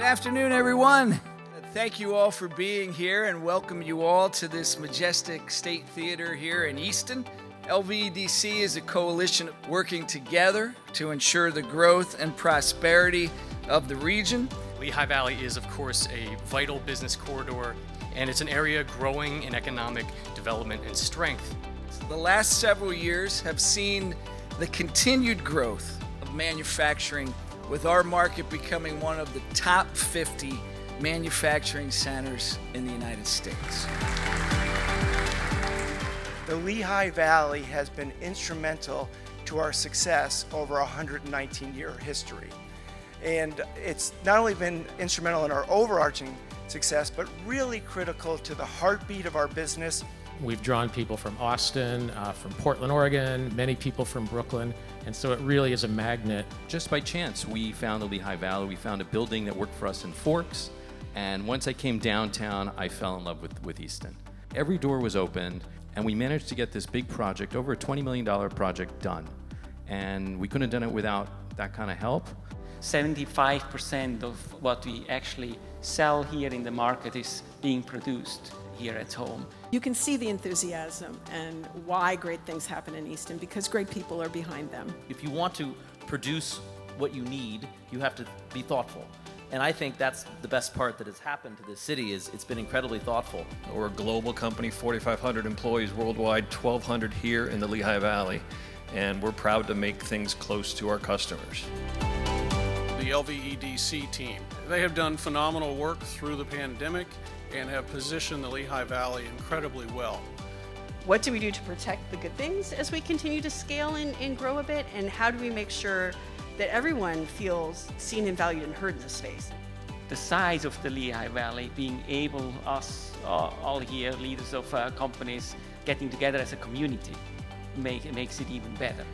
Good afternoon, everyone. Thank you all for being here and welcome you all to this majestic state theater here in Easton. LVEDC is a coalition working together to ensure the growth and prosperity of the region. Lehigh Valley is, of course, a vital business corridor, and it's an area growing in economic development and strength. The last several years have seen the continued growth of manufacturing, with our market becoming one of the top 50 manufacturing centers in the United States. The Lehigh Valley has been instrumental to our success over a 119-year history. And it's not only been instrumental in our overarching success, but really critical to the heartbeat of our business. We've drawn people from Austin, from Portland, Oregon, many people from Brooklyn, and so it really is a magnet. Just by chance, we found the Lehigh Valley. We found a building that worked for us in Forks, and once I came downtown, I fell in love with Easton. Every door was open, and we managed to get this big project, over a $20 million project, done. And we couldn't have done it without that kind of help. 75% of what we actually sell here in the market is being produced here at home. You can see the enthusiasm and why great things happen in Easton, because great people are behind them. If you want to produce what you need, you have to be thoughtful. And I think that's the best part that has happened to this city, is it's been incredibly thoughtful. We're a global company, 4,500 employees worldwide, 1,200 here in the Lehigh Valley, and we're proud to make things close to our customers. The LVEDC team, they have done phenomenal work through the pandemic and have positioned the Lehigh Valley incredibly well. What do we do to protect the good things as we continue to scale and grow a bit? And how do we make sure that everyone feels seen and valued and heard in this space? The size of the Lehigh Valley, being able, us all here, leaders of companies, getting together as a community, makes it even better.